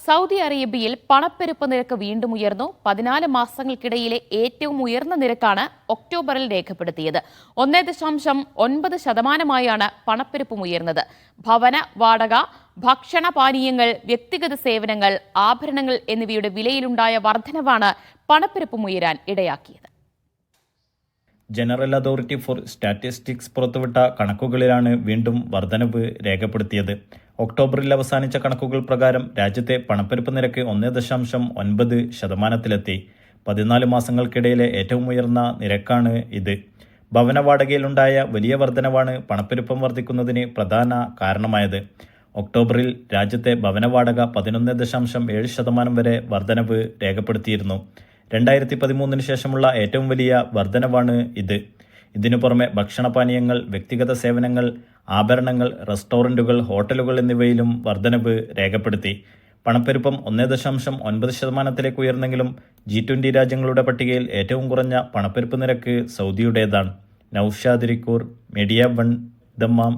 Saudi അറേബ്യയിൽ പണപ്പെരുപ്പ നിരക്ക് വീണ്ടും ഉയർന്നു. 14 മാസങ്ങൾക്കിടയിലെ ഏറ്റവും ഉയർന്ന നിരക്കാണ് ഒക്ടോബറിൽ രേഖപ്പെടുത്തിയത്. 1.9% പണപ്പെരുപ്പം ഉയർന്നത്. ഭവന വാടക, ഭക്ഷണ പാനീയങ്ങൾ, വ്യക്തിഗത സേവനങ്ങൾ, ആഭരണങ്ങൾ എന്നിവയുടെ വിലയിലുണ്ടായ വർധനവാണ് പണപ്പെരുപ്പം ഉയരാൻ ഇടയാക്കിയത്. ജനറൽ അതോറിറ്റി ഫോർ സ്റ്റാറ്റിസ്റ്റിക്സ് പുറത്തുവിട്ട കണക്കുകളിലാണ് വീണ്ടും വർധനവ് രേഖപ്പെടുത്തിയത്. ഒക്ടോബറിൽ അവസാനിച്ച കണക്കുകൾ പ്രകാരം രാജ്യത്തെ പണപ്പെരുപ്പ നിരക്ക് 1.9%-ലെത്തി. 14 മാസങ്ങൾക്കിടയിലെ ഏറ്റവും ഉയർന്ന നിരക്കാണ് ഇത്. ഭവന വാടകയിലുണ്ടായ വലിയ വർധനവാണ് പണപ്പെരുപ്പം വർദ്ധിക്കുന്നതിന് പ്രധാന കാരണമായത്. ഒക്ടോബറിൽ രാജ്യത്തെ ഭവന വാടക 11.7% വരെ വർധനവ് രേഖപ്പെടുത്തിയിരുന്നു. 2013 ശേഷമുള്ള ഏറ്റവും വലിയ വർധനവാണ് ഇത്. ഇതിനു പുറമെ ഭക്ഷണപാനീയങ്ങൾ, വ്യക്തിഗത സേവനങ്ങൾ, ആഭരണങ്ങൾ, റെസ്റ്റോറൻറ്റുകൾ, ഹോട്ടലുകൾ എന്നിവയിലും വർധനവ് രേഖപ്പെടുത്തി. പണപ്പെരുപ്പം 1.9%-ലേക്ക് ഉയർന്നെങ്കിലും G20 രാജ്യങ്ങളുടെ പട്ടികയിൽ ഏറ്റവും കുറഞ്ഞ പണപ്പെരുപ്പ് നിരക്ക് സൗദിയുടേതാണ്. Naushad Irikkur, media 1, Dammam.